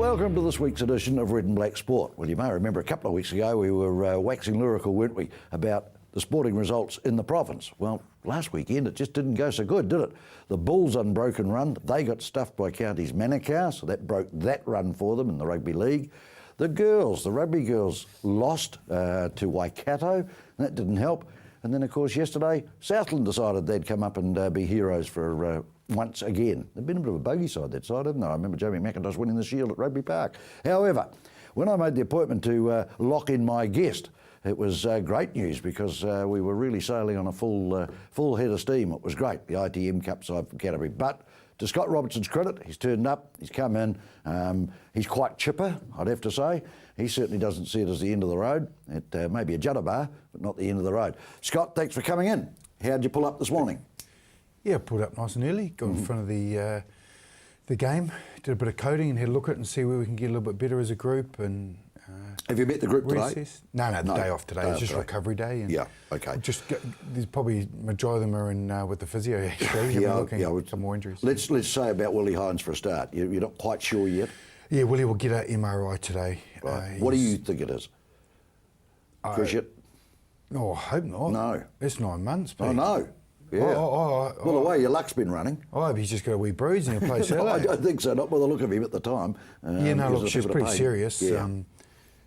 Welcome to this week's edition of Red and Black Sport. Well, you may remember a couple of weeks ago we were waxing lyrical, weren't we, about the sporting results in the province. Well, last weekend it just didn't go so good, did it? The Bulls' unbroken run, they got stuffed by Counties Manukau, so that broke that run for them in the rugby league. The rugby girls lost to Waikato, and that didn't help. And then, of course, yesterday, Southland decided they'd come up and be heroes for once again. They've been a bit of a bogey side, that side, haven't they? I remember Jamie McIntosh winning the Shield at Rugby Park. However, when I made the appointment to lock in my guest, it was great news because we were really sailing on a full head of steam. It was great, the ITM Cup side from Canterbury. But to Scott Robertson's credit, he's turned up, he's come in, he's quite chipper, I'd have to say. He certainly doesn't see it as the end of the road. It may be a judder bar, but not the end of the road. Scott, thanks for coming in. How'd you pull up this morning? Yeah, pulled up nice and early, got in front of the game, did a bit of coding and had a look at it and see where we can get a little bit better as a group. And have you met the group today? No, the day off today. It's just recovery day. And yeah, okay. There's probably majority of them are in with the physio actually. Looking some more injuries. Let's say about Willie Hines for a start. You're not quite sure yet? Yeah, Willie will get an MRI today. Right. What do you think it is? Cruciate? No, I hope not. No. It's 9 months, Pete. Oh, no. Yeah. Well, the way your luck's been running. I hope he's just got a wee bruise and he'll play Saturday. No, I don't think so. Not by the look of him at the time. Look, she's pretty serious. Yeah.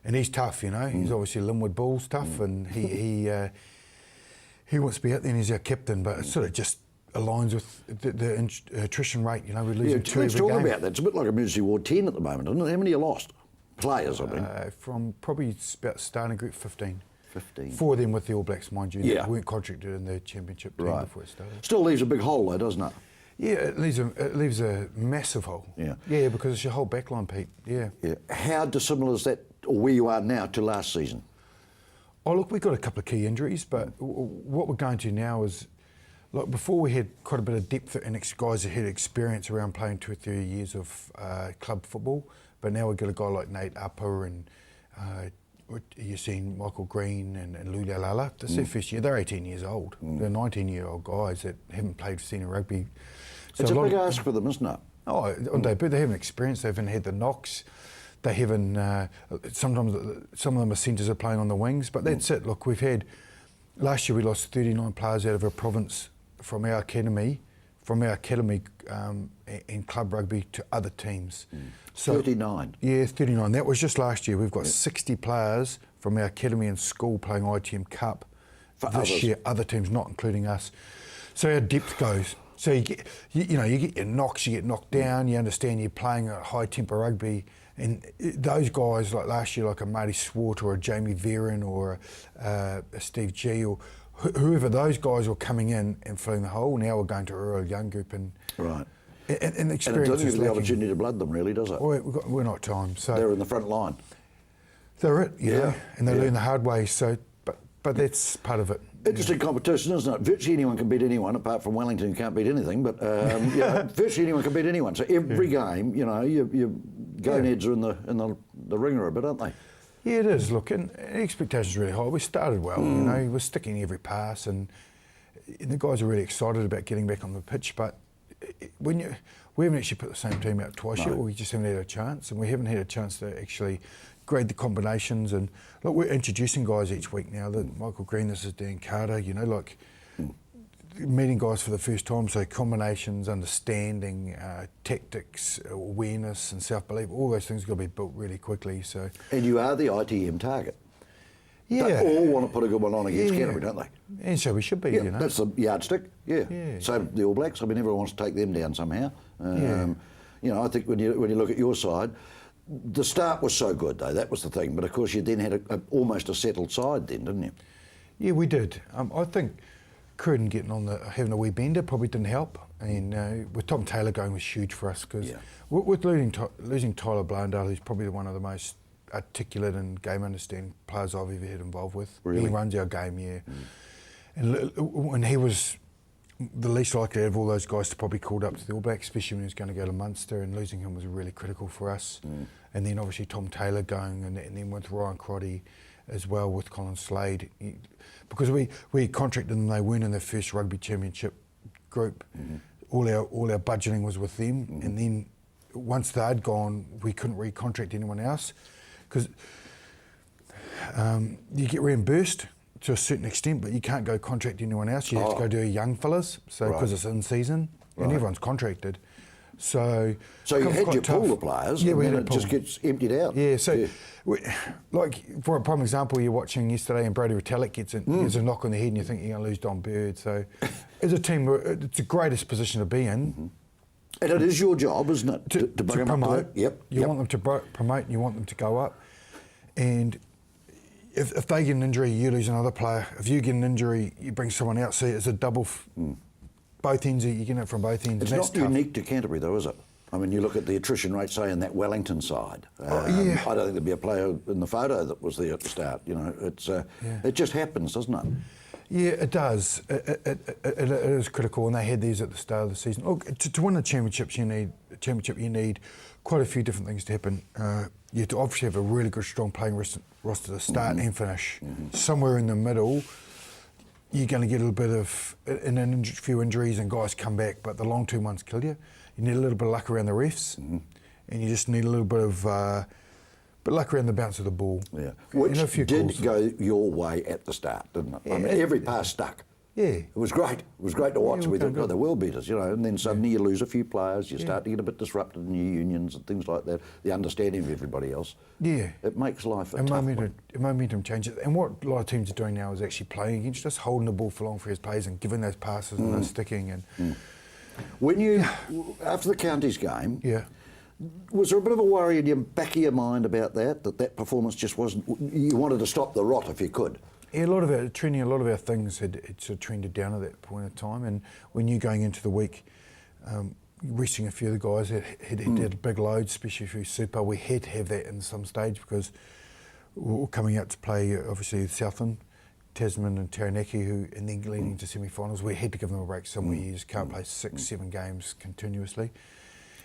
And he's tough, you know. He's obviously Linwood Bulls tough, and he wants to be out there and he's our captain, but it sort of just aligns with the attrition rate, you know. We're losing two let's every talk game. about that. It's a bit like emergency ward 10 at the moment, isn't it? How many you lost? Players, I mean. From probably about starting group 15. 15. 4 of them with the All Blacks, mind you. Yeah. They weren't contracted in the championship team before it started. Still leaves a big hole though, doesn't it? Yeah, it leaves a massive hole. Yeah. Yeah, because it's your whole backline, Pete. Yeah. How dissimilar is that, or where you are now, to last season? Oh, look, we've got a couple of key injuries, but what we're going to now is, like, before we had quite a bit of depth and guys that had experience around playing 2 or 3 years of club football, but now we've got a guy like Nate Upper and you're seeing Michael Green and Lula Lala. That's their first year. They're 18 years old. They're 19-year-old guys that haven't played senior rugby. So it's a big ask for them, isn't it? Oh, on debut, they haven't experienced. They haven't had the knocks. They haven't. Sometimes some of them are centres are playing on the wings, but that's it. Look, we've had last year we lost 39 players out of our province from our academy in club rugby to other teams. So 39? Yeah, 39. That was just last year. We've got 60 players from our academy and school playing ITM Cup this year, other teams not including us. So our depth goes. So you get your knocks, you get knocked down, you understand you're playing a high tempo rugby, and those guys like last year, like a Marty Swart or a Jamie Veron or a Steve G or whoever, those guys were coming in and filling the hole. Now we're going to a real young group and right. And the experience and it doesn't give is the opportunity to blood them, really, does it? We're not time. So they're in the front line. They're it, and they learn the hard way. So, but that's part of it. Interesting competition, isn't it? Virtually anyone can beat anyone, apart from Wellington, who can't beat anything. But virtually anyone can beat anyone. So every game, your gonads are in the ringer a bit, aren't they? Yeah, it is. Look, and expectations are really high. We started well, we're sticking every pass, and the guys are really excited about getting back on the pitch. But we haven't actually put the same team out twice yet. We just haven't had a chance, and we haven't had a chance to actually grade the combinations. And look, we're introducing guys each week now. That Michael Green, this is Dan Carter. Meeting guys for the first time. So combinations, understanding, tactics, awareness, and self-belief. All those things got to be built really quickly. So. And you are the ITM target. Yeah. They all want to put a good one on against Canterbury, don't they? And so we should be, That's the yardstick, So the All Blacks, everyone wants to take them down somehow. I think when you look at your side, the start was so good, though. That was the thing. But, of course, you then had almost a settled side then, didn't you? Yeah, we did. I think Cruden having a wee bender probably didn't help. And with Tom Taylor going was huge for us because with losing Tyler Blandale, who's probably one of the most articulate and game understanding players I've ever had involved with. Really? He runs our game, And when he was the least likely out of all those guys to probably called up to the All Blacks, especially when he was going to go to Munster, and losing him was really critical for us. And then obviously Tom Taylor going, and then with Ryan Crotty as well, with Colin Slade, because we contracted them, they weren't in their first rugby championship group. All our budgeting was with them, and then once they'd gone, we couldn't recontract anyone else because you get reimbursed to a certain extent, but you can't go contract anyone else. You have to go do young fellas, so because it's in season and everyone's contracted. So you had your tough. pool of players, yeah, and we then had it just gets emptied out. Yeah, so like for a prime example, you're watching yesterday, and Brody Retallick gets a knock on the head, and you think you're going to lose Don Bird. So, as a team, it's the greatest position to be in. And it is your job, isn't it, to bring them promote? up to it? Yep. You want them to promote, and you want them to go up. And if they get an injury, you lose another player. If you get an injury, you bring someone else. So it's a double. Both ends, you get it from both ends. It's and not that's tough. unique to Canterbury, though, is it? I mean, you look at the attrition rate, say, in that Wellington side. I don't think there'd be a player in the photo that was there at the start. You know, it just happens, doesn't it? Yeah, it does. It is critical, and they had these at the start of the season. Look, to win a championship, you need quite a few different things to happen. You have to obviously have a really good, strong playing roster to start and finish. Somewhere in the middle, you're going to get a little bit of few injuries and guys come back, but the long-term ones kill you. You need a little bit of luck around the refs, and you just need a little bit of luck around the bounce of the ball. Yeah, which did go your way at the start, didn't it? Yeah, I mean, every pass stuck. Yeah, it was great. It was great to watch. We thought, God, they will beat us, you know. And then suddenly you lose a few players. You start to get a bit disrupted in your unions and things like that. The understanding of everybody else. Yeah, it makes life a tough one. Momentum changes. And what a lot of teams are doing now is actually playing against us, holding the ball for long for his players and giving those passes and those sticking. And when you after the counties game, was there a bit of a worry in the back of your mind about that performance just wasn't? You wanted to stop the rot if you could. Yeah, a lot of our things had sort of trended down at that point of time, and when you're going into the week, resting a few of the guys that had big loads, especially through Super, we had to have that in some stage because we were coming out to play, obviously, Southland, Tasman and Taranaki, and then leading to semi-finals. We had to give them a break somewhere. You just can't play 6-7 games continuously.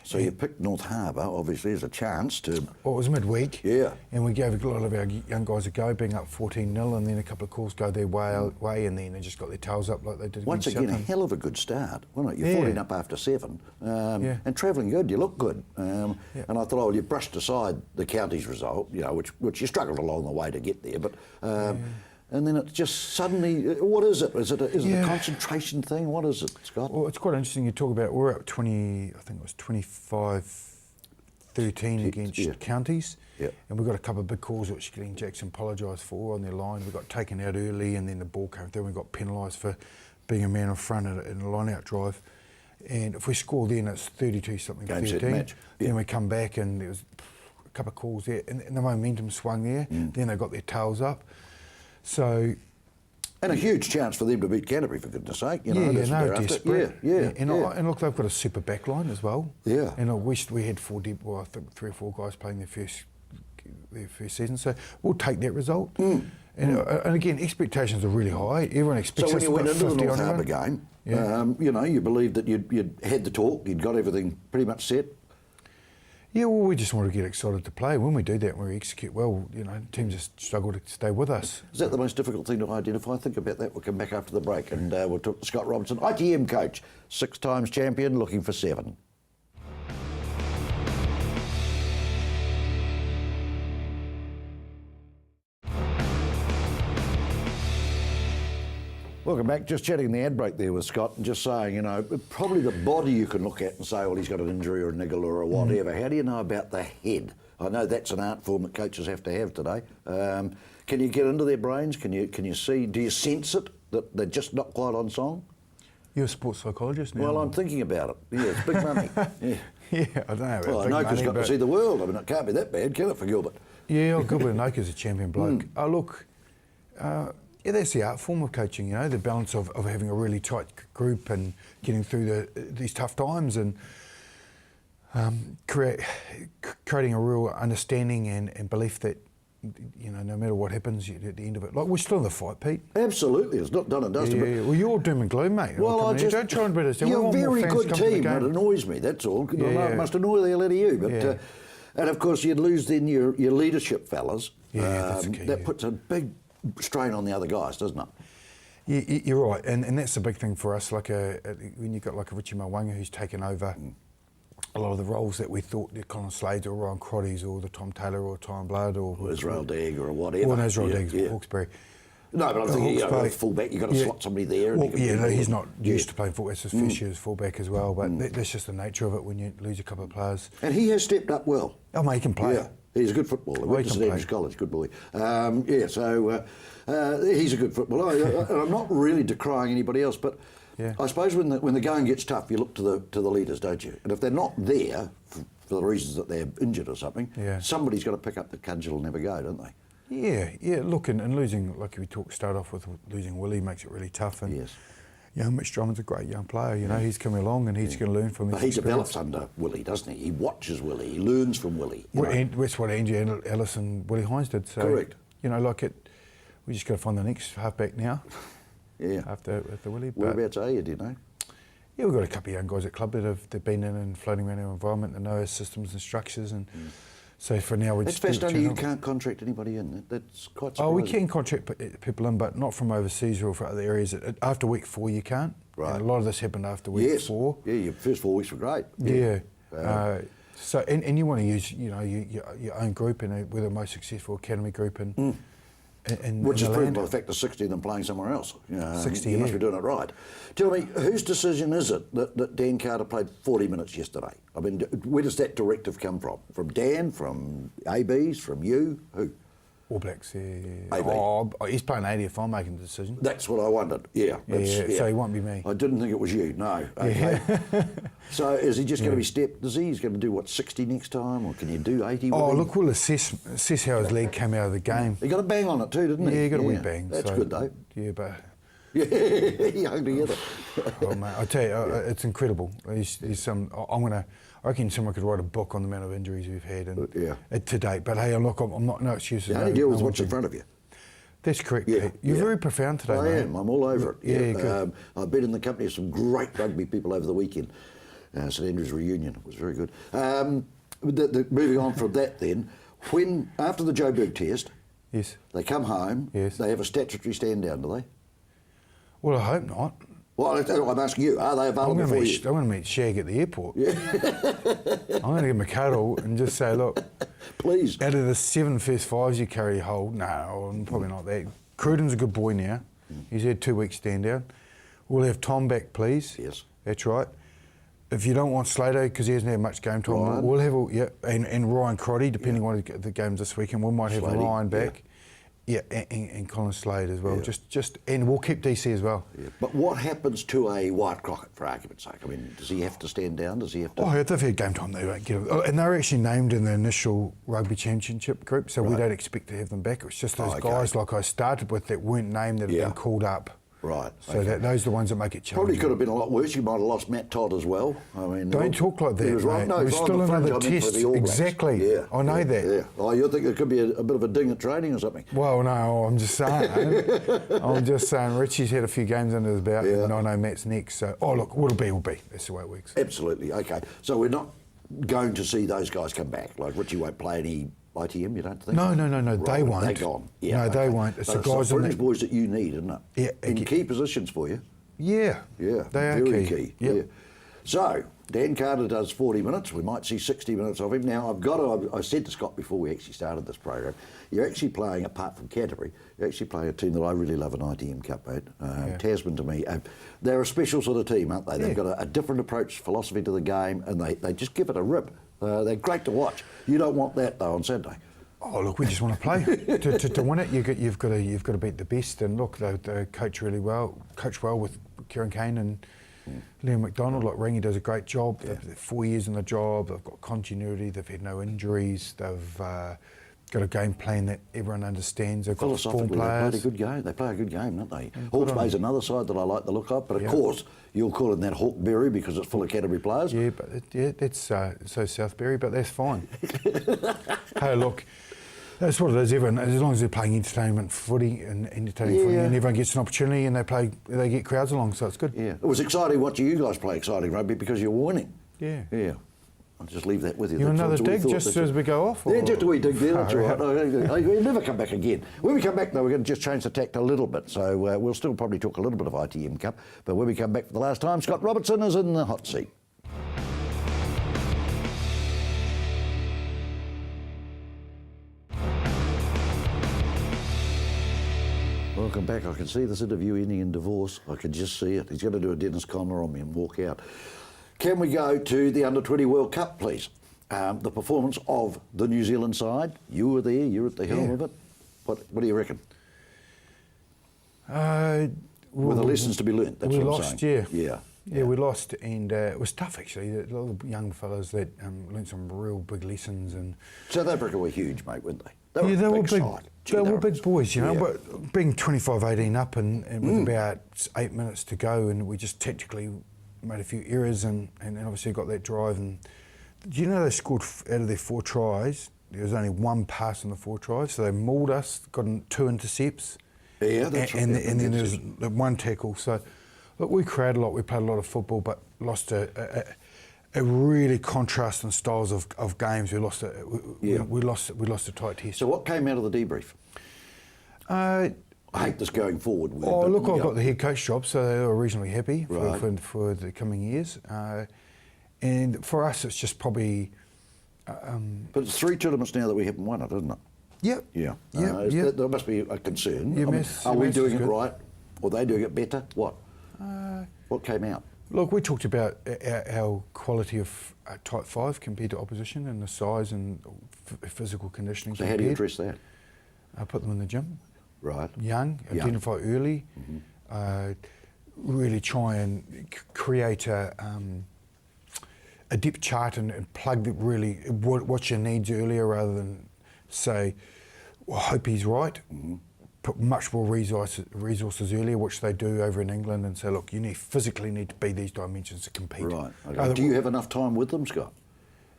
So you picked North Harbour, obviously, as a chance to... Well, it was midweek. Yeah. And we gave a lot of our young guys a go, being up 14-0, and then a couple of calls go their way, and then they just got their tails up like they did once again, a hell of a good start, wasn't it? You're 14 up after 7, and travelling good, you look good. And I thought, well, you brushed aside the counties result, you know, which you struggled along the way to get there, but... And then it just suddenly, what is it? Is it a concentration thing? What is it, Scott? Well, it's quite interesting you talk about, we're up 20, I think it was 25-13 against counties. Yeah. And we got a couple of big calls which Glenn Jackson apologised for on their line. We got taken out early and then the ball came through and we got penalised for being a man in front in a line-out drive. And if we score then, it's 32-something 13. Match. Then we come back and there was a couple of calls there and the momentum swung there. Then they got their tails up. So, and a huge chance for them to beat Canterbury, for goodness sake. You know, desperate. And look, they've got a super back line as well. Yeah. And I wished we had I think 3 or 4 guys playing their first season. So we'll take that result. And again, expectations are really high. Everyone expects. So when us you went into the North Harbour game, you know, you believed that you'd had the talk, you'd got everything pretty much set. Yeah, well, we just want to get excited to play. When we do that, when we execute well, you know, teams just struggle to stay with us. Is that the most difficult thing to identify? Think about that. We'll come back after the break and we'll talk to Scott Robertson, ITM coach, 6 times champion, looking for 7. Welcome back. Just chatting in the ad break there with Scott and just saying, you know, probably the body you can look at and say, well, he's got an injury or a niggle or a whatever. How do you know about the head? I know that's an art form that coaches have to have today. Can you get into their brains? Can you see, do you sense it, that they're just not quite on song? You're a sports psychologist now. Well, I'm thinking about it. Yeah, it's big money. Yeah, I don't know. Well, Anoka's got to see the world. I mean, it can't be that bad, can it, for Gilbert? Yeah, Gilbert Anoka's a champion bloke. Yeah, that's the art form of coaching, you know, the balance of having a really tight group and getting through these tough times and creating a real understanding and belief that, you know, no matter what happens at the end of it. Like, we're still in the fight, Pete. Absolutely. It's not done and dusted. Yeah, well, you're doom and gloom, mate. Well, don't try and beat us down. You're a very good team. It annoys me, that's all. It must annoy the hell out of you. But, and, of course, you'd lose then your leadership fellas. Yeah, that's key. That puts a big strain on the other guys, doesn't it? Yeah, you're right, and that's the big thing for us. Like when you've got like a Richie Mwanga who's taken over a lot of the roles that we thought the Colin Slades or Ryan Crotties or the Tom Taylor or Tom Blood or Israel Degg or whatever. Or Israel Degg, Hawkesbury. No, but I'm thinking, a fullback, you've got to slot somebody there. Well, he's not used to playing fullback. It's just Fisher as fullback as well, but that's just the nature of it when you lose a couple of players. And he has stepped up well. Oh, mate, he can play. Yeah, he's a good footballer. Went to St Andrews College, good boy. He's a good footballer. And I'm not really decrying anybody else, but I suppose when the going gets tough, you look to the leaders, don't you? And if they're not there for the reasons that they're injured or something, somebody's got to pick up the cudgel and never go, don't they? Yeah. Look, and losing, like we start off with losing Willie makes it really tough. And young Mitch Drummond's a great young player. You know, he's coming along and he's going to learn from his But he develops under Willie, doesn't he? He watches Willie. He learns from Willie. That's what Andrew Ellis and Willie Hines did. So, correct. You know, we just got to find the next halfback now. After Willie. Whereabouts are you? Do you know? Yeah, we've got a couple of young guys at club they've been in and floating around our environment and know our systems and structures and. So for now, it's fascinating. You can't contract anybody in. That's quite surprising. Oh, we can contract people in, but not from overseas or from other areas. After week 4, you can't. Right. And a lot of this happened after week 4. Yeah, your first 4 weeks were great. Yeah. So and you want to use your own group, and we're the most successful academy group which is proven by the fact that 60 of them playing somewhere else. 60, you must be doing it right. Tell me, whose decision is it that Dan Carter played 40 minutes yesterday? I mean, where does that directive come from? From Dan, from ABs, from you? Who? All Blacks, yeah. AB. Oh, he's playing 80 if I'm making the decision. That's what I wondered, yeah. So he won't be me. I didn't think it was you, no. Okay. So is he just going to be stepped? He's going to do, 60 next time? Or can you do 80? Oh, look, we'll assess how his leg came out of the game. He got a bang on it too, didn't he? Yeah, he got a wee bang. That's good, though. Yeah, but... Yeah, he hung together. Oh, mate, I tell you, it's incredible. I reckon someone could write a book on the amount of injuries we've had to date. But hey, look, I'm not no excuses. The only deal with what's in front of you. That's correct. Pete. You're very profound today, mate. I am. I'm all over it. Yeah, good. I've been in the company of some great rugby people over the weekend. St Andrews reunion was very good. Moving on from that, then, after the Joburg test, they come home. They have a statutory stand down, do they? Well, I hope not. Well, I'm asking you, are they available for you? I'm going to meet Shag at the airport. Yeah. I'm going to give him a cuddle and just say, look, please. Out of the 7 first 5s you carry hold, no, probably not that. Cruden's a good boy now. He's had 2 weeks stand down. We'll have Tom back, please. Yes. That's right. If you don't want Slater, because he hasn't had much game time, we'll have and Ryan Crotty, depending on the games this weekend, we might have Ryan back. Yeah, and Colin Slade as well. Yeah. And we'll keep DC as well. Yeah. But what happens to a White Crockett, for argument's sake? I mean, does he have to stand down? Does he have to? Oh, if they've had game time, they won't get it. And they were actually named in the initial rugby championship group, so we don't expect to have them back. It's just those guys like I started with that weren't named that have been called up. Right. So those are the ones that make it challenging. Probably could have been a lot worse. You might have lost Matt Todd as well. I mean, don't talk like that, mate. Right. No, there's still another test. Exactly. Yeah. I know that. Yeah. Oh, you think it could be a bit of a ding at training or something? Well, no, I'm just saying. Richie's had a few games under his belt, and I know Matt's next. So, look, what'll be, will be. That's the way it works. Absolutely. Okay. So we're not going to see those guys come back. Like Richie won't play any ITM, you don't think? No, right. They won't. They're gone. Yeah, no, they won't. It's the guys in the boys that you need, isn't it? Yeah. In key positions for you. Yeah. Yeah. They are very key. Yep. Yeah. So, Dan Carter does 40 minutes. We might see 60 minutes of him. Now, I said to Scott before we actually started this program, you're actually playing, apart from Canterbury, you're actually playing a team that I really love, an ITM Cup, mate. Tasman, to me, they're a special sort of team, aren't they? They've got a different approach, philosophy to the game, and they just give it a rip. They're great to watch. You don't want that, though, on Saturday. Oh, look, we just want to play. to win it, you've got to beat the best. And look, they coach really well. Coach well with Kieran Kane and Liam McDonald. Like Ringy does a great job. They're 4 years in the job. They've got continuity. They've had no injuries. They've got a game plan that everyone understands. They've got form players. They play a good game. They play a good game, don't they? Hawke's Bay's another side that I like the look of, but of course you're calling that Hawkeberry because it's full of Canterbury players. Yeah, but that's so Southbury, but that's fine. Hey, look. That's what it is. Everyone, as long as they're playing entertainment footy and everyone gets an opportunity and they get crowds along, so it's good. Yeah, it was exciting watching you guys play exciting rugby because you're winning. Yeah. I'll just leave that with you. You another dig just as we go off? Yeah, just a wee dig there. That's all right. We'll never come back again. When we come back, though, we're going to just change the tact a little bit. So we'll still probably talk a little bit of ITM Cup. But when we come back for the last time, Scott Robertson is in the hot seat. Welcome back. I can see this interview ending in divorce. I can just see it. He's going to do a Dennis Conner on me and walk out. Can we go to the Under-20 World Cup, please? The performance of the New Zealand side. You were there. You're at the helm of it. What do you reckon? Were the lessons to be learnt? That's we what lost, I'm saying. Yeah, we lost, and it was tough actually. A lot of young fellas that learnt some real big lessons. And South Africa were huge, mate, weren't they? They were big. Side. They were big boys, you know. Yeah. But being 25-18 up and with about 8 minutes to go, and we just tactically made a few errors, and obviously got that drive. And do you know they scored out of their 4 tries? There was only 1 pass on the 4 tries, so they mauled us, got 2 intercepts. Yeah, that's right. And then there was 1 tackle. So, look, we created a lot. We played a lot of football, but lost a really contrasting styles of games. We lost we lost a tight test. So what came out of the debrief? I hate this going forward. I've got the head coach job, so they were reasonably happy for the coming years. And for us, it's just probably. But it's 3 tournaments now that we haven't won it, isn't it? Yep. Yeah. Yep. There must be a concern. Yeah, are we doing it right? Or are they doing it better? What? What came out? Look, we talked about our quality of type 5 compared to opposition and the size and physical conditioning. So how do you address that? I put them in the gym. Right. Young, identify early, really try and create a depth chart and plug really what's your needs earlier rather than say, well, I hope he's right. Put much more resources earlier, which they do over in England, and say, look, you physically need to be these dimensions to compete. Right. Okay. Do you have enough time with them, Scott?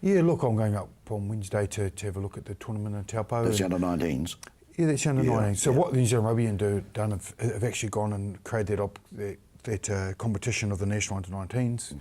Yeah, look, I'm going up on Wednesday to have a look at the tournament in Taupo. That's under-19s. Yeah, that's under-19s. So what the New Zealand Rugby done have actually gone and created that competition of the national under-19s.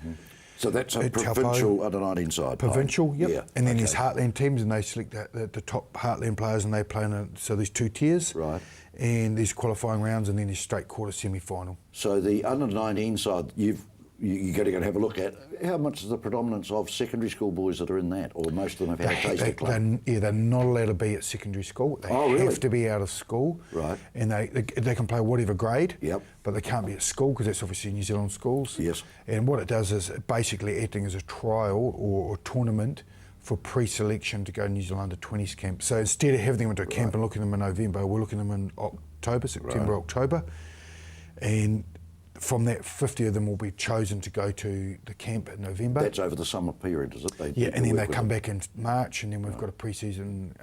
So that's a provincial under-19 side. Provincial, yep. Yeah. And then there's Heartland teams, and they select the top Heartland players, and they play so there's 2 tiers. Right. And there's qualifying rounds, and then there's straight quarter semi-final. So the under-19 side, you're going to go and have a look at. How much is the predominance of secondary school boys that are in that, or most of them have had a taste of club? They're not allowed to be at secondary school. They really? have to be out of school. Right. And they can play whatever grade. Yep. But they can't be at school because that's obviously New Zealand schools. Yes. And what it does is basically acting as a trial or tournament for pre-selection to go to New Zealand under-20s camp. So instead of having them into a camp and looking at them in November, we're looking at them in September, October. And from that, 50 of them will be chosen to go to the camp in November. That's over the summer period, is it? And then they come back in March, and then we've got a pre-season.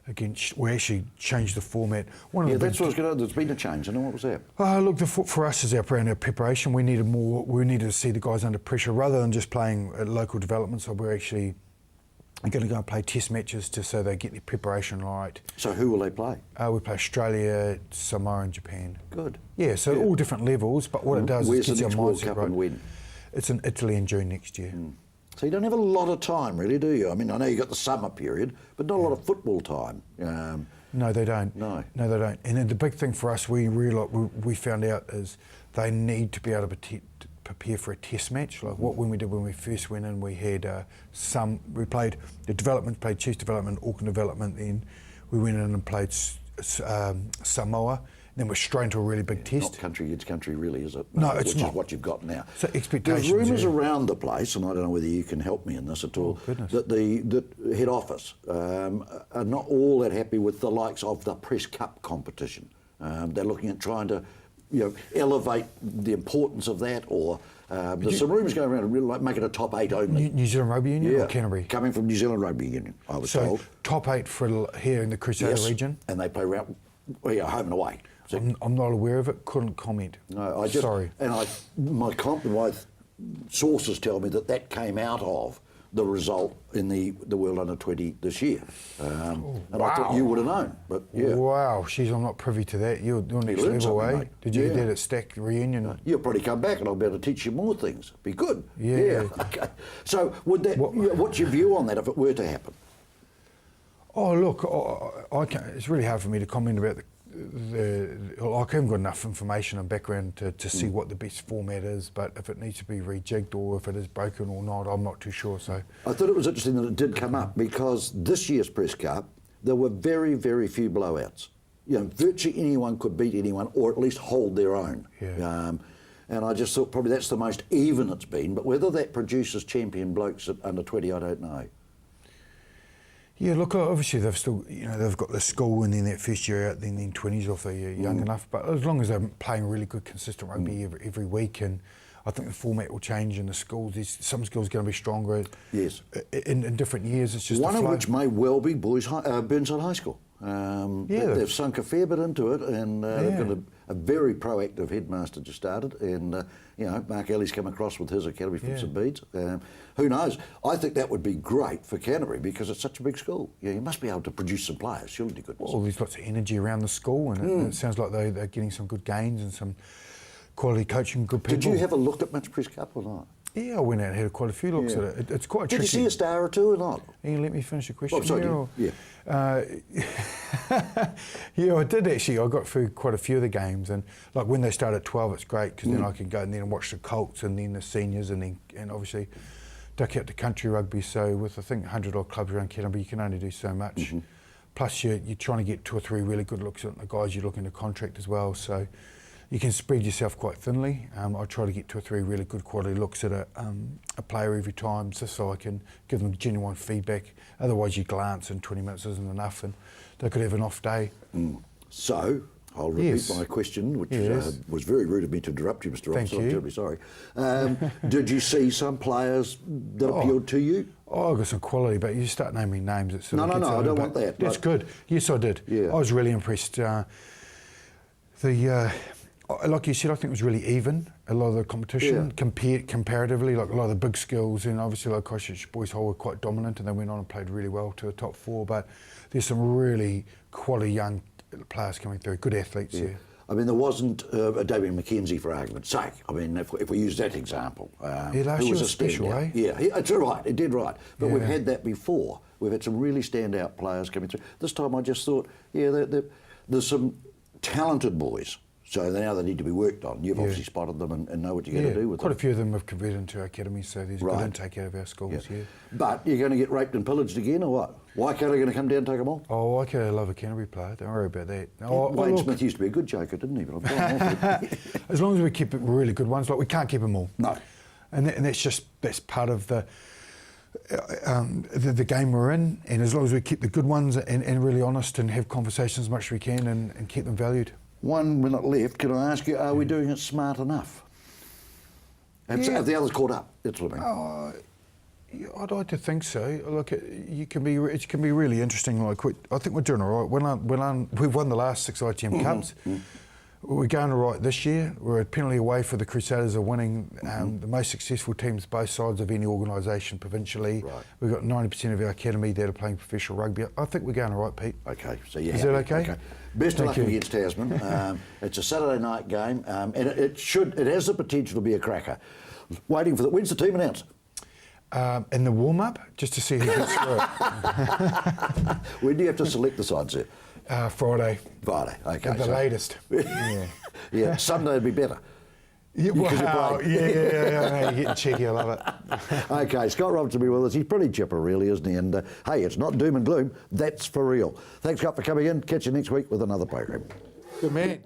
Again, we actually changed the format. That's what I was going to. There's been a change. I know what was that. Look, for us as our preparation, we needed more. We needed to see the guys under pressure rather than just playing at local development. So we're actually going to go and play test matches just so they get their preparation right. So who will they play? We play Australia, Samoa, and Japan. Good. Yeah, so all different levels. But what it does is gets our mindset right. And when? It's in Italy in June next year. So you don't have a lot of time, really, do you? I mean, I know you got the summer period, but not a lot of football time. No, they don't. No, they don't. And then the big thing for us, we found out is they need to be able to prepare for a test match. Like when we first went in, we had we played the development, played Chiefs development, Auckland development. Then we went in and played Samoa. Then we're straight into a really big test. Not country against country, really, is it? No, it's not. Which is what you've got now. So expectations. There's rumours around the place, and I don't know whether you can help me in this at all, that the head office are not all that happy with the likes of the Press Cup competition. They're looking at trying to elevate the importance of that, or there's some rumours going around, really like making a top 8 only. New Zealand Rugby Union or Canterbury? Coming from New Zealand Rugby Union, I was told. Top 8 for here in the Crusader region. And they play around home and away. So I'm not aware of it. Couldn't comment. No, sorry. And my sources tell me that came out of the result in the World Under-20 this year. And I thought you would have known, but yeah. Wow, I'm not privy to that. You're next level, eh? Did you do that at Stack reunion? You'll probably come back and I'll be able to teach you more things. Be good. Yeah. Okay. So what's your view on that if it were to happen? Oh, look, it's really hard for me to comment about I haven't got enough information and background to see what the best format is, but if it needs to be rejigged or if it is broken or not, I'm not too sure. So I thought it was interesting that it did come up because this year's Press Cup, there were very, very few blowouts. virtually anyone could beat anyone, or at least hold their own. Yeah. And I just thought probably that's the most even it's been. But whether that produces champion blokes at under 20, I don't know. Yeah, look, obviously they've still, they've got the school and then that first year out, then 20s off they're young enough. But as long as they're playing really good, consistent rugby every week, and I think the format will change in the schools. Some schools are going to be stronger. Yes. In different years, it's just one of which may well be Burnside High School. They've sunk a fair bit into it, and they've got a very proactive headmaster just started, and Mark Ellie's come across with his academy from St Bede's. Who knows? I think that would be great for Canterbury because it's such a big school. You must be able to produce some players, surely, goodness. Well, there's lots of energy around the school, and it sounds like they're getting some good gains and some quality coaching, good people. Did you have a look at much press cup or not? Yeah, I went out and had quite a few looks at it. It's quite tricky. Did you see a star or two or not? Can you let me finish the question? Oh, sorry, yeah, I did actually. I got through quite a few of the games, and like when they start at 12, it's great because then I can go and then watch the Colts and then the seniors, and obviously duck out to country rugby. So with I think 100 odd clubs around Canterbury, you can only do so much. Plus you're trying to get 2 or 3 really good looks at the guys you're looking to contract as well. So you can spread yourself quite thinly. I try to get 2 or 3 really good quality looks at a player every time, just so I can give them genuine feedback. Otherwise, you glance and 20 minutes isn't enough, and they could have an off day. So I'll repeat my question, which was very rude of me to interrupt you, Mr. Ross. I'm terribly sorry. Did you see some players that appealed to you? Oh, I got some quality, but you start naming names. It's no, I don't want that. That's good. Yes, I did. Yeah. I was really impressed. Like you said, I think it was really even, a lot of the competition, comparatively, like a lot of the big skills, and obviously like Christchurch Boys Hall were quite dominant, and they went on and played really well to the top 4, but there's some really quality young players coming through, good athletes here. I mean, there wasn't a Damien McKenzie, for argument's sake. I mean, if we use that example. Last year was special, eh? Yeah, it's right, it did right. But we've had that before. We've had some really standout players coming through. This time I just thought, there's some talented boys. So now they need to be worked on. You've obviously spotted them and know what you're going to do with them. Quite a few of them have converted into our academy, so there's good intake out of our schools, But you're going to get raped and pillaged again, or what? Waikato going to come down and take them all? Oh, Waikato love a Canterbury player. Don't worry about that. Wayne Smith used to be a good joker, didn't he? But I'm going as long as we keep really good ones, like we can't keep them all. No. And that's part of the game we're in, and as long as we keep the good ones and really honest and have conversations as much as we can and keep them valued. 1 minute left. Can I ask you, are we doing it smart enough? Have the others caught up? That's what I mean. I'd like to think so. Look, it can be really interesting. Like I think we're doing all right. We've won the last 6 ITM Cups. We're going all right this year. We're a penalty away for the Crusaders of winning the most successful teams both sides of any organisation provincially. Right. We've got 90% of our academy that are playing professional rugby. I think we're going all right, Pete. Okay, so is that okay? Best of luck against Tasman. It's a Saturday night game, and it has the potential to be a cracker. Waiting for when's the team announced? In the warm-up, just to see who gets through it. When do you have to select the sides there? Friday. Friday, okay. At the latest. Yeah, Sunday would be better. Yeah, wow. You're getting cheeky, I love it. Okay, Scott Robertson will be with us. He's pretty chipper, really, isn't he? And hey, it's not doom and gloom, that's for real. Thanks, Scott, for coming in. Catch you next week with another program. Good man.